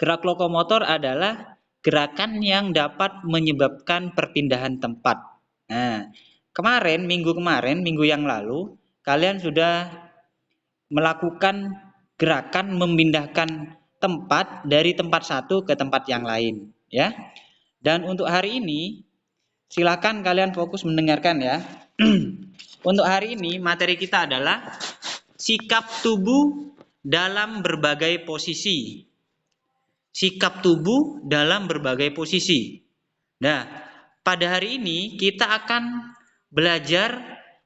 Gerak lokomotor adalah gerakan yang dapat menyebabkan perpindahan tempat. Nah, minggu yang lalu, kalian sudah melakukan gerakan memindahkan tempat dari tempat satu ke tempat yang lain, ya. Dan untuk hari ini, silakan kalian fokus mendengarkan ya. Untuk hari ini materi kita adalah sikap tubuh dalam berbagai posisi. Sikap tubuh dalam berbagai posisi. Nah, pada hari ini kita akan belajar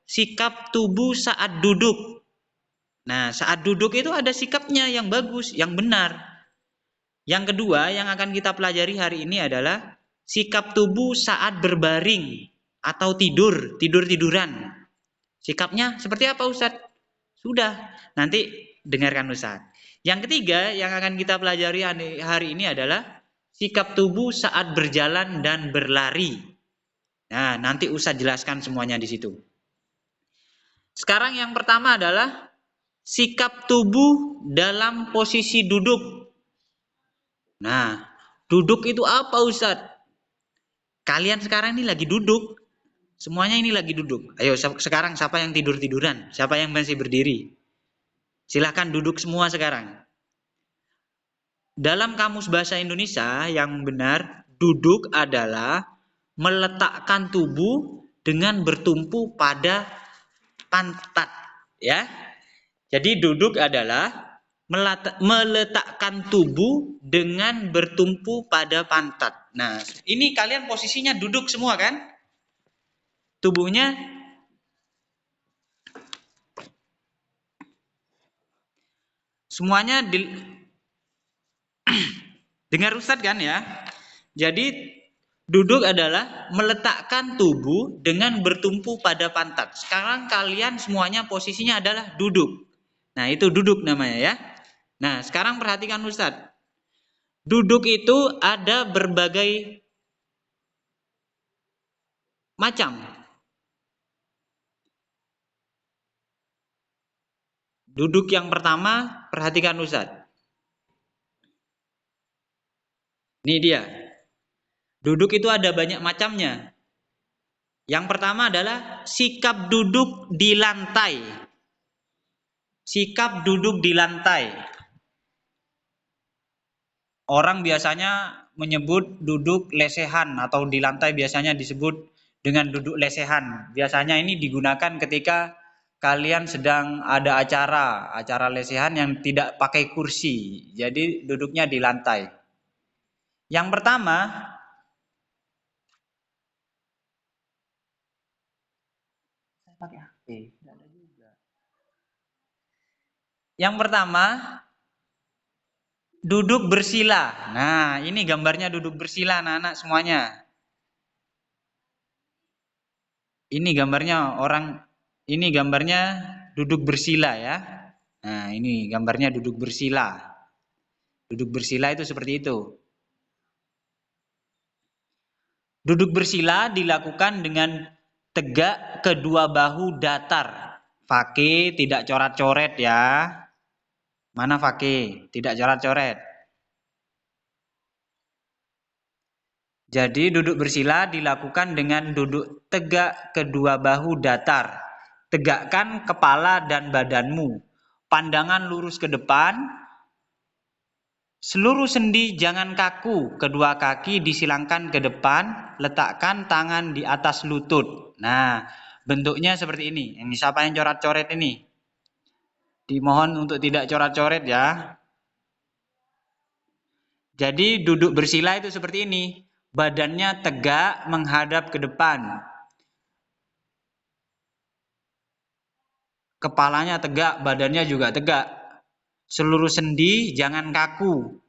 sikap tubuh saat duduk. Nah, saat duduk itu ada sikapnya yang bagus, yang benar. Yang kedua yang akan kita pelajari hari ini adalah sikap tubuh saat berbaring atau tidur-tiduran. Sikapnya seperti apa, Ustadz? Sudah, nanti dengarkan Ustadz. Yang ketiga yang akan kita pelajari hari ini adalah sikap tubuh saat berjalan dan berlari. Nah, nanti Ustadz jelaskan semuanya di situ. Sekarang yang pertama adalah sikap tubuh dalam posisi duduk. Nah, duduk itu apa, Ustadz? Kalian sekarang ini lagi duduk. Semuanya ini lagi duduk. Ayo sekarang siapa yang tidur-tiduran? Siapa yang masih berdiri? Silahkan duduk semua sekarang. Dalam Kamus Bahasa Indonesia yang benar, duduk adalah meletakkan tubuh dengan bertumpu pada pantat, ya. Jadi duduk adalah meletakkan tubuh dengan bertumpu pada pantat. Nah, ini kalian posisinya duduk semua kan? Tubuhnya semuanya dengar Ustadz kan ya? Jadi duduk adalah meletakkan tubuh dengan bertumpu pada pantat. Sekarang kalian semuanya posisinya adalah duduk. Nah, itu duduk namanya ya. Nah, sekarang perhatikan Ustadz. Duduk itu ada berbagai macam. Duduk yang pertama, perhatikan Ustadz. Ini dia. Duduk itu ada banyak macamnya. Yang pertama adalah sikap duduk di lantai. Sikap duduk di lantai. Orang biasanya menyebut duduk lesehan atau di lantai biasanya disebut dengan duduk lesehan. Biasanya ini digunakan ketika kalian sedang ada acara lesehan yang tidak pakai kursi. Jadi duduknya di lantai. Yang pertama, saya pakai HP, tidak ada juga. Yang pertama, duduk bersila. Nah, ini gambarnya duduk bersila anak-anak semuanya. Ini gambarnya duduk bersila ya. Nah, ini gambarnya duduk bersila. Duduk bersila itu seperti itu. Duduk bersila dilakukan dengan tegak kedua bahu datar. Fakih tidak coret-coret ya. Mana fakih? Tidak coret-coret. Jadi duduk bersila dilakukan dengan duduk tegak kedua bahu datar. Tegakkan kepala dan badanmu. Pandangan lurus ke depan. Seluruh sendi jangan kaku. Kedua kaki disilangkan ke depan. Letakkan tangan di atas lutut. Nah, bentuknya seperti ini. Ini siapa yang coret-coret ini? Dimohon untuk tidak coret-coret ya. Jadi duduk bersila itu seperti ini. Badannya tegak menghadap ke depan. Kepalanya tegak, badannya juga tegak. Seluruh sendi jangan kaku.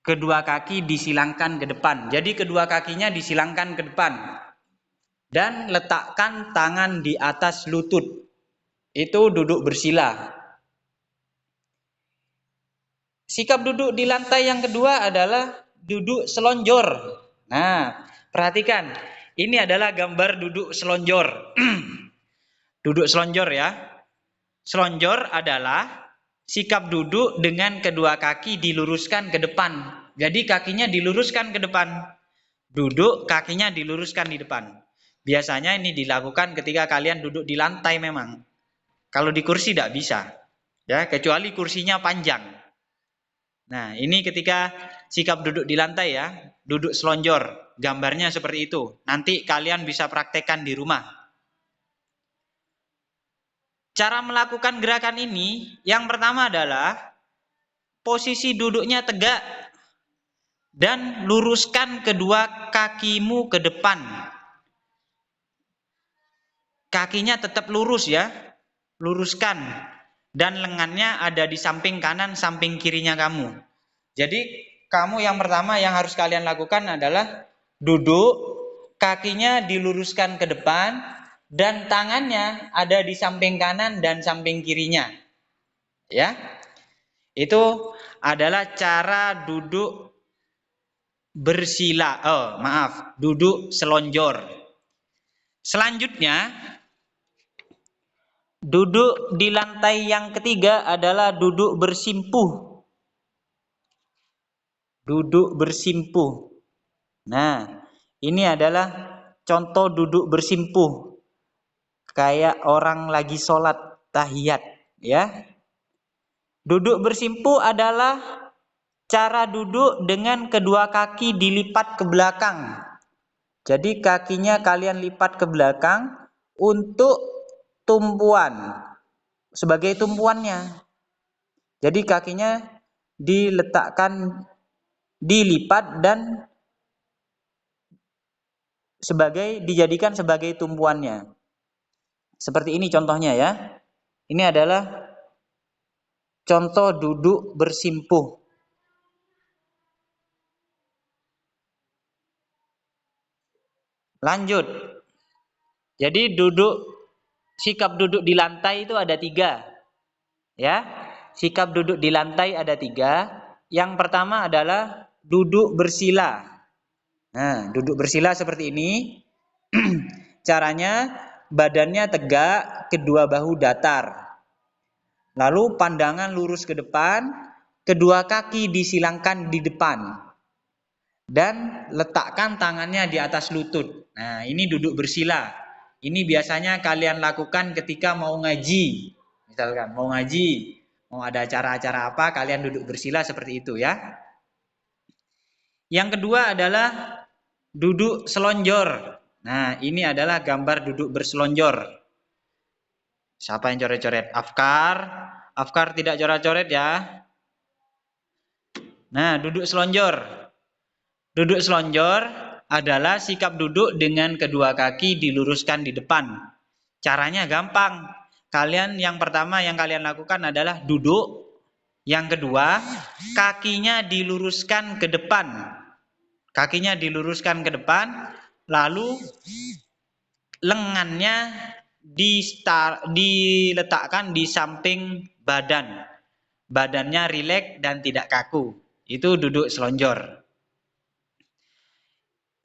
Kedua kaki disilangkan ke depan. Jadi kedua kakinya disilangkan ke depan. Dan letakkan tangan di atas lutut. Itu duduk bersila. Sikap duduk di lantai yang kedua adalah duduk selonjor. Nah, perhatikan. Ini adalah gambar duduk selonjor. Duduk selonjor ya. Selonjor adalah sikap duduk dengan kedua kaki diluruskan ke depan. Jadi kakinya diluruskan ke depan. Duduk, kakinya diluruskan di depan. Biasanya ini dilakukan ketika kalian duduk di lantai memang. Kalau di kursi tidak bisa. Ya, kecuali kursinya panjang. Nah, ini ketika sikap duduk di lantai ya, duduk selonjor. Gambarnya seperti itu. Nanti kalian bisa praktekkan di rumah. Cara melakukan gerakan ini, yang pertama adalah posisi duduknya tegak dan luruskan kedua kakimu ke depan. Kakinya tetap lurus ya, luruskan. Dan lengannya ada di samping kanan, samping kirinya kamu. Jadi kamu yang pertama yang harus kalian lakukan adalah duduk, kakinya diluruskan ke depan, dan tangannya ada di samping kanan dan samping kirinya. Ya, itu adalah cara duduk bersila. Duduk selonjor. Selanjutnya, duduk di lantai yang ketiga adalah duduk bersimpuh. Duduk bersimpuh. Nah, ini adalah contoh duduk bersimpuh. Kayak orang lagi sholat tahiyat, ya. Duduk bersimpuh adalah cara duduk dengan kedua kaki dilipat ke belakang. Jadi kakinya kalian lipat ke belakang untuk tumpuan, sebagai tumpuannya. Jadi kakinya diletakkan, dilipat dan dijadikan sebagai tumpuannya. Seperti ini contohnya ya. Ini adalah contoh duduk bersimpuh. Lanjut. Jadi sikap duduk di lantai itu ada 3. Ya, sikap duduk di lantai ada 3. Yang pertama adalah duduk bersila. Nah, duduk bersila seperti ini. Caranya badannya tegak, kedua bahu datar. Lalu pandangan lurus ke depan, kedua kaki disilangkan di depan. Dan letakkan tangannya di atas lutut. Nah, ini duduk bersila. Ini biasanya kalian lakukan ketika mau ngaji. Misalkan mau ngaji, mau ada acara-acara apa, kalian duduk bersila seperti itu ya. Yang kedua adalah duduk selonjor. Nah, ini adalah gambar duduk berselonjor. Siapa yang coret-coret? Afkar. Afkar tidak coret-coret ya. Nah, duduk selonjor. Duduk selonjor adalah sikap duduk dengan kedua kaki diluruskan di depan. Caranya gampang. Kalian yang pertama yang kalian lakukan adalah duduk. Yang kedua, kakinya diluruskan ke depan. Kakinya diluruskan ke depan, lalu lengannya diletakkan di samping badan. Badannya rileks dan tidak kaku. Itu duduk selonjor.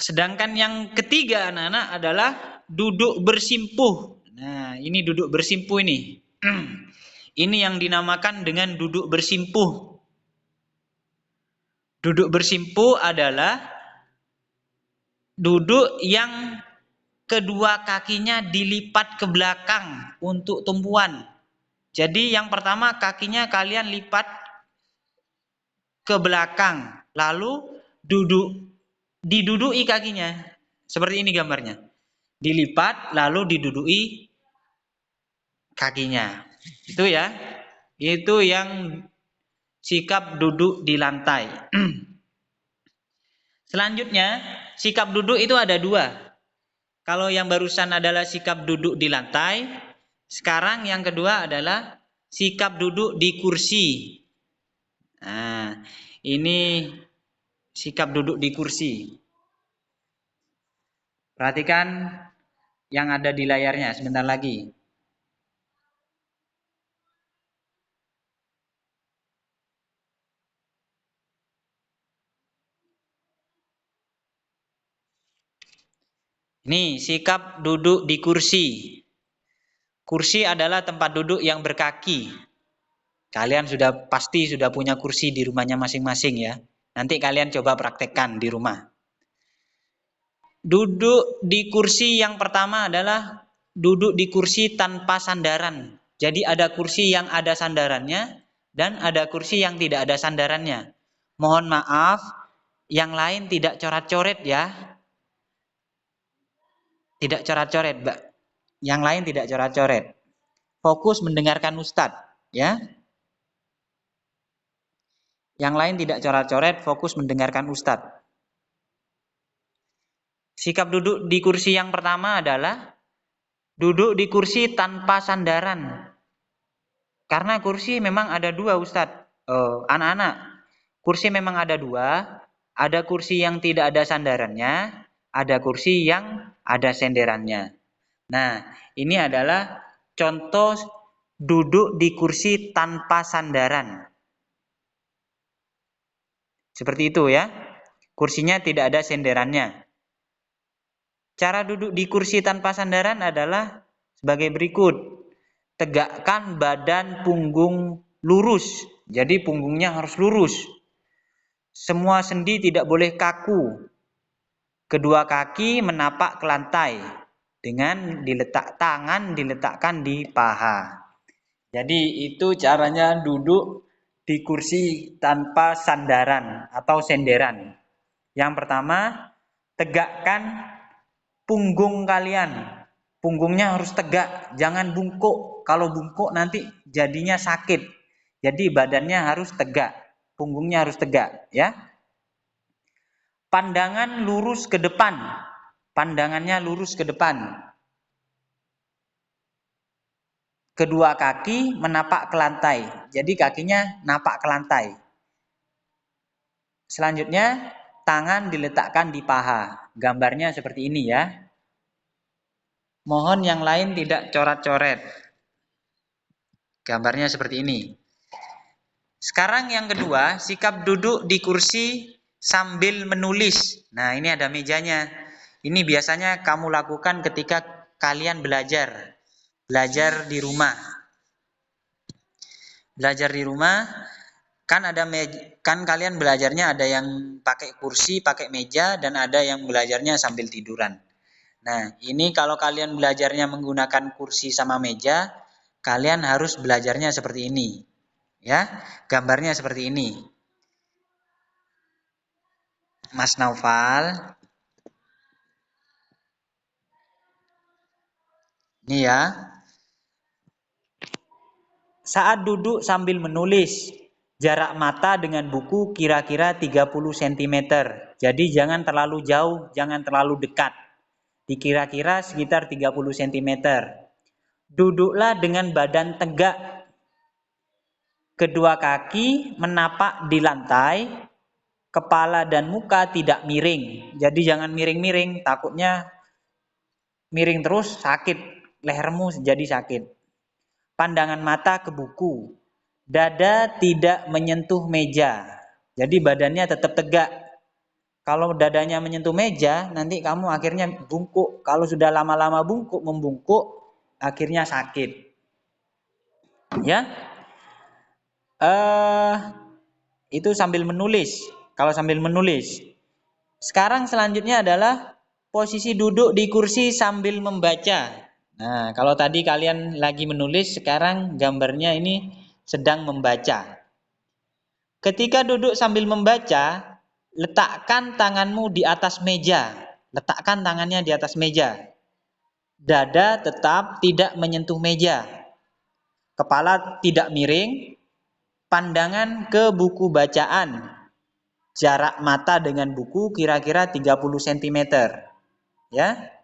Sedangkan yang ketiga anak-anak adalah duduk bersimpuh. Nah, ini duduk bersimpuh ini. Ini yang dinamakan dengan duduk bersimpuh. Duduk bersimpuh adalah duduk yang kedua kakinya dilipat ke belakang untuk tumpuan. Jadi yang pertama kakinya kalian lipat ke belakang, lalu diduduki kakinya. Seperti ini gambarnya. Dilipat lalu diduduki kakinya. Itu ya. Itu yang sikap duduk di lantai. Selanjutnya, sikap duduk itu ada 2. Kalau yang barusan adalah sikap duduk di lantai, sekarang yang kedua adalah sikap duduk di kursi. Nah, ini sikap duduk di kursi. Perhatikan yang ada di layarnya sebentar lagi. Ini sikap duduk di kursi. Kursi adalah tempat duduk yang berkaki. Kalian pasti sudah punya kursi di rumahnya masing-masing ya. Nanti kalian coba praktekkan di rumah. Duduk di kursi yang pertama adalah duduk di kursi tanpa sandaran. Jadi ada kursi yang ada sandarannya dan ada kursi yang tidak ada sandarannya. Mohon maaf, yang lain tidak coret-coret ya. Tidak coret-coret, Mbak. Yang lain tidak coret-coret. Fokus mendengarkan Ustadz, ya. Yang lain tidak coret-coret, fokus mendengarkan Ustadz. Sikap duduk di kursi yang pertama adalah duduk di kursi tanpa sandaran. Karena kursi memang ada dua, Ustadz. Anak-anak, kursi memang ada dua. Ada kursi yang tidak ada sandarannya, ada kursi yang ada senderannya. Nah, ini adalah contoh duduk di kursi tanpa sandaran. Seperti itu ya. Kursinya tidak ada senderannya. Cara duduk di kursi tanpa sandaran adalah sebagai berikut. Tegakkan badan punggung lurus. Jadi punggungnya harus lurus. Semua sendi tidak boleh kaku. Kedua kaki menapak ke lantai dengan tangan diletakkan di paha. Jadi itu caranya duduk di kursi tanpa sandaran atau senderan. Yang pertama, tegakkan punggung kalian. Punggungnya harus tegak, jangan bungkuk. Kalau bungkuk nanti jadinya sakit. Jadi badannya harus tegak, punggungnya harus tegak, ya. Pandangan lurus ke depan. Pandangannya lurus ke depan. Kedua kaki menapak ke lantai. Jadi kakinya napak ke lantai. Selanjutnya, tangan diletakkan di paha. Gambarnya seperti ini ya. Mohon yang lain tidak coret-coret. Gambarnya seperti ini. Sekarang yang kedua, sikap duduk di kursi sambil menulis. Nah, ini ada mejanya. Ini biasanya kamu lakukan ketika kalian belajar di rumah. Belajar di rumah kan kan kalian belajarnya ada yang pakai kursi, pakai meja, dan ada yang belajarnya sambil tiduran. Nah, ini kalau kalian belajarnya menggunakan kursi sama meja, kalian harus belajarnya seperti ini. Ya, gambarnya seperti ini. Mas Naufal. Ini ya. Saat duduk sambil menulis, jarak mata dengan buku kira-kira 30 cm. Jadi jangan terlalu jauh, jangan terlalu dekat. Dikira-kira sekitar 30 cm. Duduklah dengan badan tegak. Kedua kaki menapak di lantai, kepala dan muka tidak miring. Jadi jangan miring-miring, takutnya miring terus sakit, lehermu jadi sakit. Pandangan mata ke buku. Dada tidak menyentuh meja. Jadi badannya tetap tegak. Kalau dadanya menyentuh meja, nanti kamu akhirnya bungkuk. Kalau sudah lama-lama membungkuk, akhirnya sakit. Ya. Itu sambil menulis. Kalau sambil menulis. Sekarang selanjutnya adalah posisi duduk di kursi sambil membaca. Nah, kalau tadi kalian lagi menulis, sekarang gambarnya ini sedang membaca. Ketika duduk sambil membaca, letakkan tanganmu di atas meja. Letakkan tangannya di atas meja. Dada tetap tidak menyentuh meja. Kepala tidak miring. Pandangan ke buku bacaan. Jarak mata dengan buku kira-kira 30 cm. Ya.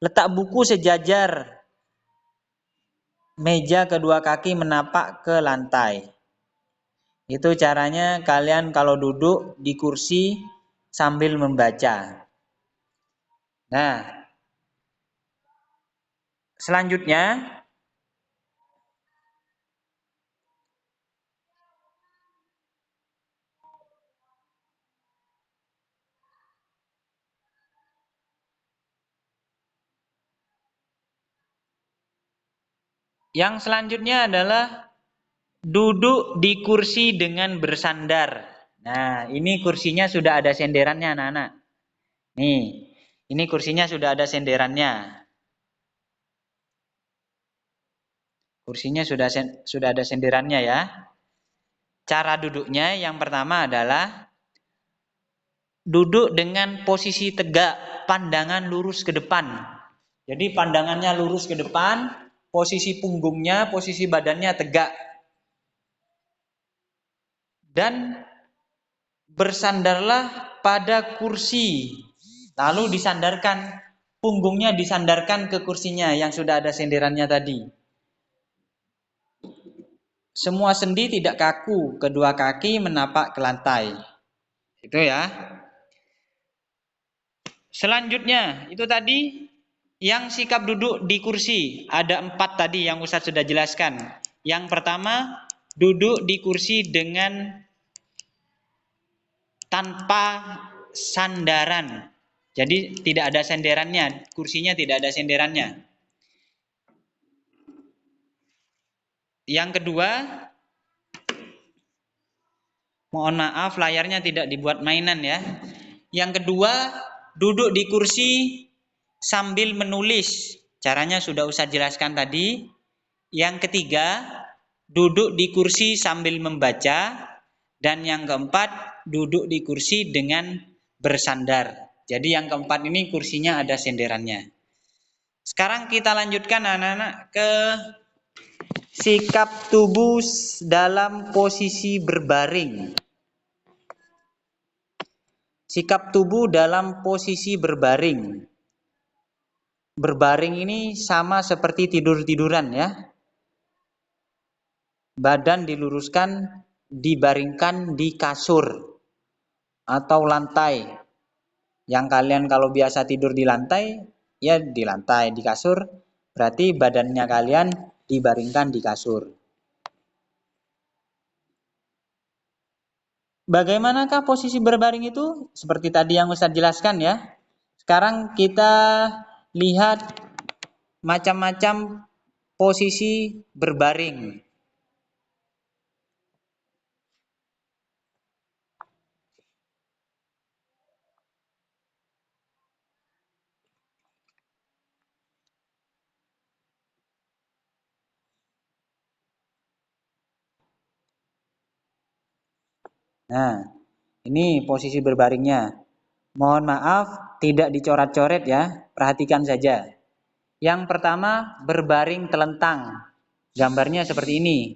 Letak buku sejajar. Meja kedua kaki menapak ke lantai. Itu caranya kalian kalau duduk di kursi sambil membaca. Nah, selanjutnya yang selanjutnya adalah Duduk di kursi dengan bersandar. Nah, ini kursinya sudah ada senderannya, anak-anak. Nih, ini kursinya sudah ada senderannya. Kursinya sudah ada senderannya ya. Cara duduknya yang pertama adalah duduk dengan posisi tegak, pandangan lurus ke depan. Jadi pandangannya lurus ke depan, posisi punggungnya, posisi badannya tegak. Dan bersandarlah pada kursi. Lalu disandarkan, punggungnya disandarkan ke kursinya yang sudah ada senderannya tadi. Semua sendi tidak kaku, kedua kaki menapak ke lantai. Itu ya. Selanjutnya, itu tadi yang sikap duduk di kursi. Ada 4 tadi yang Ustadz sudah jelaskan. Yang pertama, duduk di kursi dengan tanpa sandaran. Jadi tidak ada senderannya, kursinya tidak ada senderannya. Yang kedua, mohon maaf layarnya tidak dibuat mainan ya. Yang kedua, duduk di kursi sambil menulis. Caranya sudah Ustadz jelaskan tadi. Yang ketiga, duduk di kursi sambil membaca. Dan yang keempat, duduk di kursi dengan bersandar. Jadi yang keempat ini kursinya ada senderannya. Sekarang kita lanjutkan anak-anak ke sikap tubuh dalam posisi berbaring. Sikap tubuh dalam posisi berbaring. Berbaring ini sama seperti tidur-tiduran ya. Badan diluruskan, dibaringkan di kasur atau lantai. Yang kalian kalau biasa tidur di lantai, ya di lantai, di kasur, berarti badannya kalian dibaringkan di kasur. Bagaimanakah posisi berbaring itu? Seperti tadi yang Ustadz jelaskan ya. Sekarang kita lihat macam-macam posisi berbaring. Nah, ini posisi berbaringnya. Mohon maaf, tidak dicoret-coret ya, perhatikan saja. Yang pertama, berbaring telentang. Gambarnya seperti ini.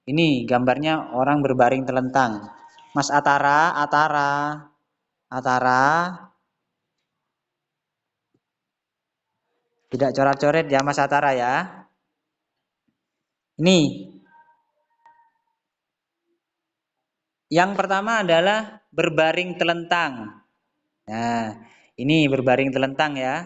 Ini gambarnya orang berbaring telentang. Mas Atara. Tidak coret-coret ya Mas Atara ya. Ini. Yang pertama adalah berbaring telentang. Nah, ini berbaring telentang ya.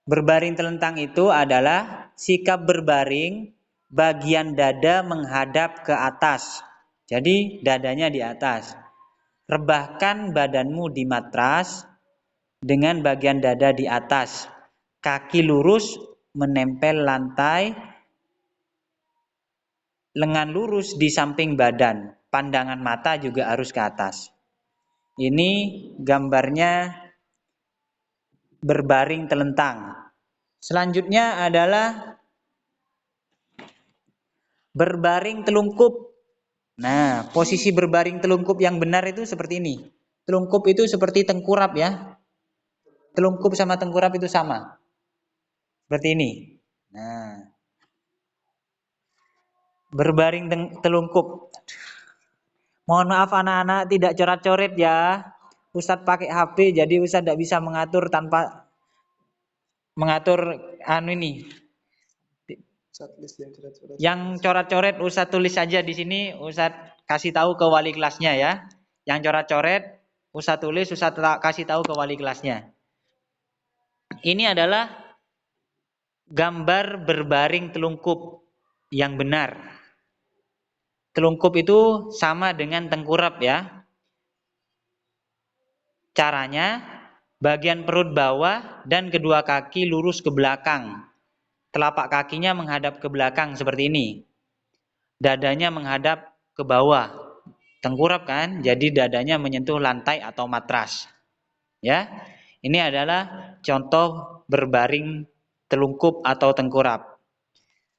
Berbaring telentang itu adalah sikap berbaring bagian dada menghadap ke atas. Jadi dadanya di atas. Rebahkan badanmu di matras dengan bagian dada di atas. Kaki lurus menempel lantai. Lengan lurus di samping badan. Pandangan mata juga harus ke atas. Ini gambarnya berbaring telentang. Selanjutnya adalah berbaring telungkup. Nah, posisi berbaring telungkup yang benar itu seperti ini. Telungkup itu seperti tengkurap ya. Telungkup sama tengkurap itu sama. Seperti ini. Nah, berbaring telungkup. Mohon maaf anak-anak tidak coret-coret ya. Ustadz pakai HP jadi Ustadz tidak bisa mengatur tanpa mengatur ini. Yang coret-coret Ustadz tulis saja di sini, Ustadz kasih tahu ke wali kelasnya ya. Yang coret-coret Ustadz tulis, Ustadz kasih tahu ke wali kelasnya. Ini adalah gambar berbaring telungkup yang benar. Telungkup itu sama dengan tengkurap ya. Caranya, bagian perut bawah dan kedua kaki lurus ke belakang. Telapak kakinya menghadap ke belakang seperti ini. dadanya menghadap ke bawah. Tengkurap kan? Jadi dadanya menyentuh lantai atau matras. Ya. Ini adalah contoh berbaring telungkup atau tengkurap.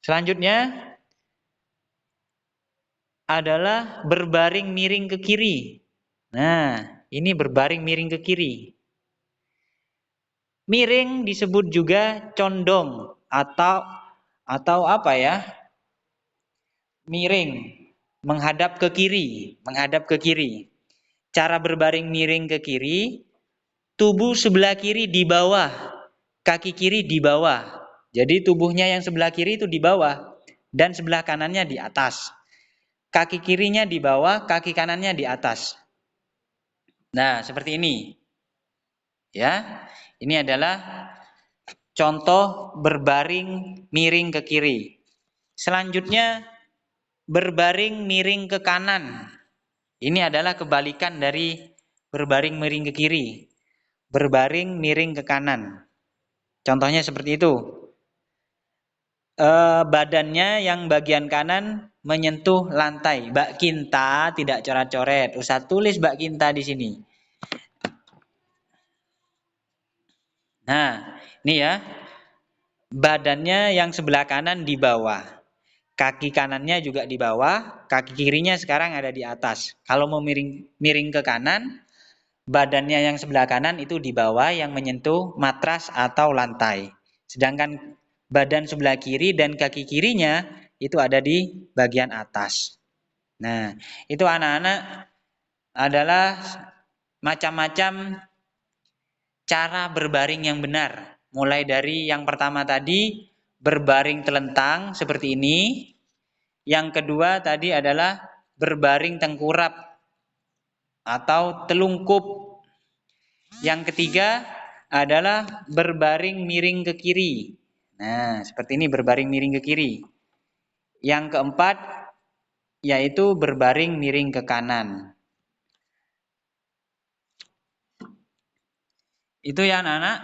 Selanjutnya adalah berbaring miring ke kiri. Nah, ini berbaring miring ke kiri. Miring disebut juga condong atau apa ya? Miring, menghadap ke kiri, menghadap ke kiri. Cara berbaring miring ke kiri, tubuh sebelah kiri di bawah, kaki kiri di bawah. Jadi tubuhnya yang sebelah kiri itu di bawah dan sebelah kanannya di atas. Kaki kirinya di bawah, kaki kanannya di atas. Nah, seperti ini. Ya. Ini adalah contoh berbaring miring ke kiri. Selanjutnya berbaring miring ke kanan. Ini adalah kebalikan dari berbaring miring ke kiri. Berbaring miring ke kanan. Contohnya seperti itu. Badannya yang bagian kanan menyentuh lantai. Mbak Kinta tidak coret-coret. Usah tulis Mbak Kinta di sini. Nah, ini ya. Badannya yang sebelah kanan di bawah. Kaki kanannya juga di bawah, kaki kirinya sekarang ada di atas. Kalau mau miring ke kanan, badannya yang sebelah kanan itu di bawah yang menyentuh matras atau lantai. Sedangkan badan sebelah kiri dan kaki kirinya itu ada di bagian atas. Nah, itu anak-anak adalah macam-macam cara berbaring yang benar. Mulai dari yang pertama tadi, berbaring telentang seperti ini. Yang kedua tadi adalah berbaring tengkurap atau telungkup. Yang ketiga adalah berbaring miring ke kiri. Nah, seperti ini berbaring miring ke kiri. Yang keempat yaitu berbaring miring ke kanan. Itu ya anak-anak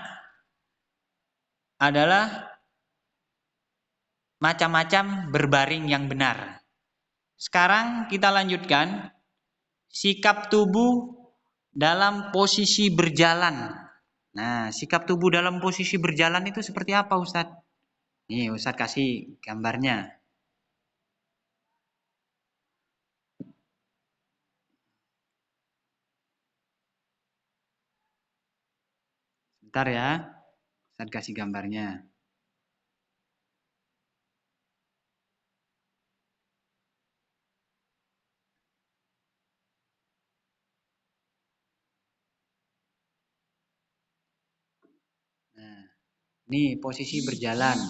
adalah macam-macam berbaring yang benar. Sekarang kita lanjutkan sikap tubuh dalam posisi berjalan. Nah, sikap tubuh dalam posisi berjalan itu seperti apa, Ustadz? Nih, Ustadz kasih gambarnya. Bentar ya, Ustadz kasih gambarnya. Nah, ini posisi berjalan.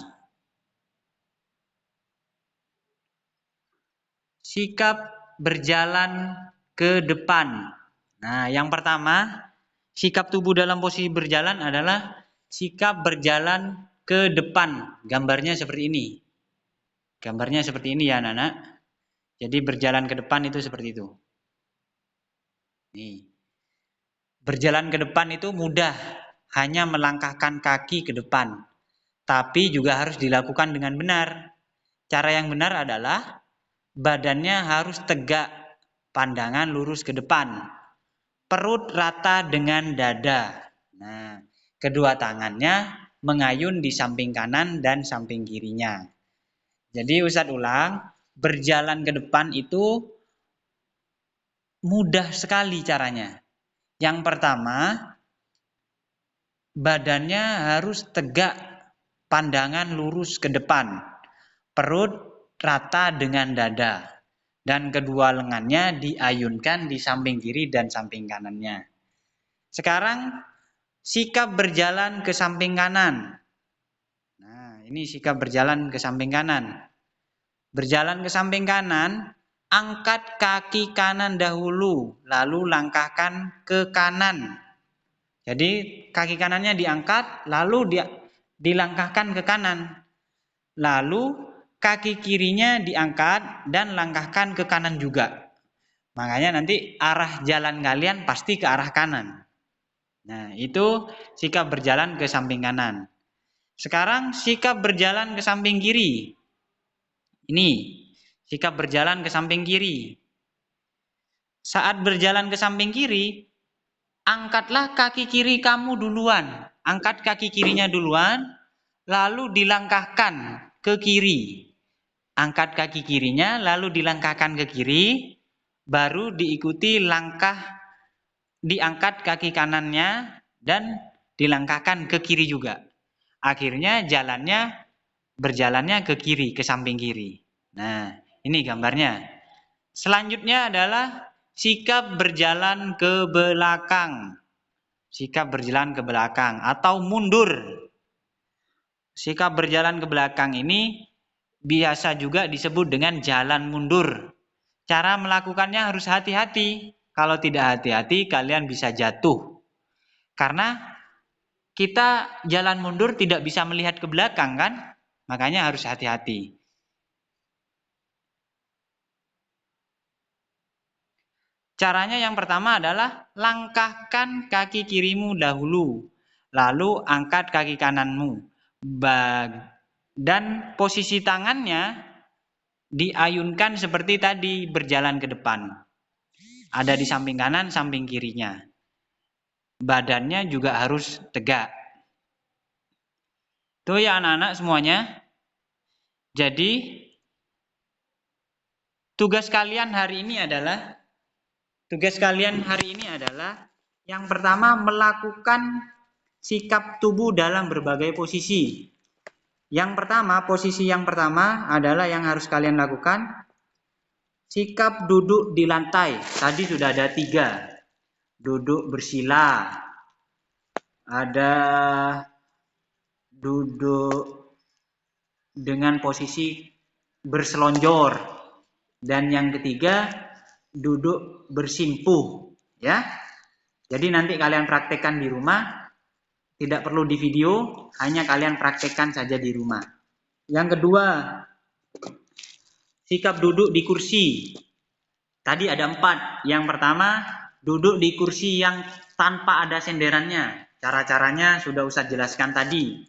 Sikap berjalan ke depan. Nah, yang pertama, sikap tubuh dalam posisi berjalan adalah sikap berjalan ke depan. Gambarnya seperti ini. Gambarnya seperti ini ya anak-anak. Jadi berjalan ke depan itu seperti itu. Nih. Berjalan ke depan itu mudah, hanya melangkahkan kaki ke depan. Tapi juga harus dilakukan dengan benar. Cara yang benar adalah badannya harus tegak, pandangan lurus ke depan. Perut rata dengan dada. Nah, kedua tangannya mengayun di samping kanan dan samping kirinya. Jadi Ustadz ulang, berjalan ke depan itu mudah sekali caranya. Yang pertama, badannya harus tegak, pandangan lurus ke depan, perut rata dengan dada, dan kedua lengannya diayunkan di samping kiri dan samping kanannya. Sekarang sikap berjalan ke samping kanan. Nah, ini sikap berjalan ke samping kanan. Berjalan ke samping kanan, angkat kaki kanan dahulu, lalu langkahkan ke kanan. Jadi kaki kanannya diangkat, lalu dilangkahkan ke kanan. Lalu kaki kirinya diangkat dan langkahkan ke kanan juga. Makanya nanti arah jalan kalian pasti ke arah kanan. Nah, itu sikap berjalan ke samping kanan. Sekarang sikap berjalan ke samping kiri. Ini Sikap berjalan ke samping kiri. Saat berjalan ke samping kiri, angkatlah kaki kiri kamu duluan. Angkat kaki kirinya duluan, lalu dilangkahkan ke kiri. Angkat kaki kirinya, lalu dilangkahkan ke kiri, baru diikuti langkah diangkat kaki kanannya dan dilangkahkan ke kiri juga. Akhirnya berjalannya ke kiri, ke samping kiri. Nah, ini gambarnya. Selanjutnya adalah sikap berjalan ke belakang. Sikap berjalan ke belakang atau mundur. Sikap berjalan ke belakang ini biasa juga disebut dengan jalan mundur. Cara melakukannya harus hati-hati. Kalau tidak hati-hati, kalian bisa jatuh. Karena kita jalan mundur tidak bisa melihat ke belakang, kan? Makanya harus hati-hati. Caranya yang pertama adalah langkahkan kaki kirimu dahulu, lalu angkat kaki kananmu. Dan posisi tangannya diayunkan seperti tadi, berjalan ke depan. Ada di samping kanan, samping kirinya. Badannya juga harus tegak. Tuh ya anak-anak semuanya. Jadi tugas kalian hari ini adalah yang pertama melakukan sikap tubuh dalam berbagai posisi. Posisi yang pertama adalah yang harus kalian lakukan, sikap duduk di lantai. Tadi sudah ada 3. Duduk bersila, ada duduk dengan posisi berselonjor, dan yang ketiga duduk bersimpuh, ya. Jadi nanti kalian praktekkan di rumah, tidak perlu di video, hanya kalian praktekkan saja di rumah. Yang kedua, sikap duduk di kursi. Tadi ada 4. Yang pertama, duduk di kursi yang tanpa ada senderannya. Cara-caranya sudah Ustadz jelaskan tadi.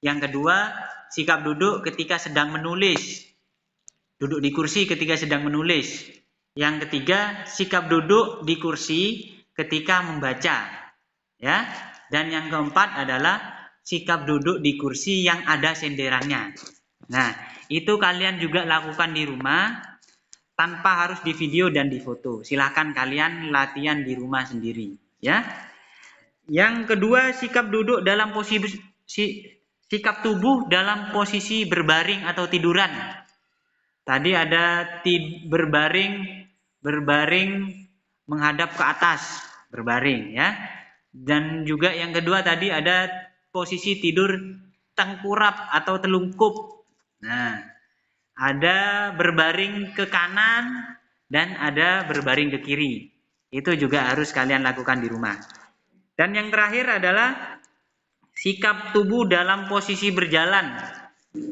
Yang kedua, sikap duduk ketika sedang menulis. Duduk di kursi ketika sedang menulis. Yang ketiga, sikap duduk di kursi ketika membaca. Ya. Dan yang keempat adalah sikap duduk di kursi yang ada senderannya. Nah, itu kalian juga lakukan di rumah tanpa harus di video dan di foto. Silahkan kalian latihan di rumah sendiri, ya. Yang kedua, sikap duduk dalam sikap tubuh dalam posisi berbaring atau tiduran. Tadi ada berbaring menghadap ke atas, berbaring, ya. Dan juga yang kedua tadi ada posisi tidur tengkurap atau telungkup. Nah, ada berbaring ke kanan dan ada berbaring ke kiri. Itu juga harus kalian lakukan di rumah. Dan yang terakhir adalah sikap tubuh dalam posisi berjalan.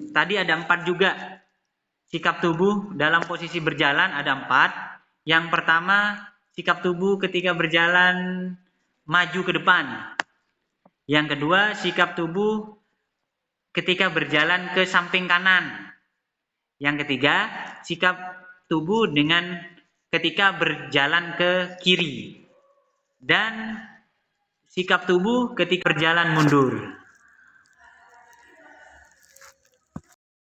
Tadi ada 4 juga. Sikap tubuh dalam posisi berjalan ada 4. Yang pertama, sikap tubuh ketika berjalan maju ke depan. Yang kedua, sikap tubuh ketika berjalan ke samping kanan. Yang ketiga, sikap tubuh ketika berjalan ke kiri. Dan sikap tubuh ketika berjalan mundur.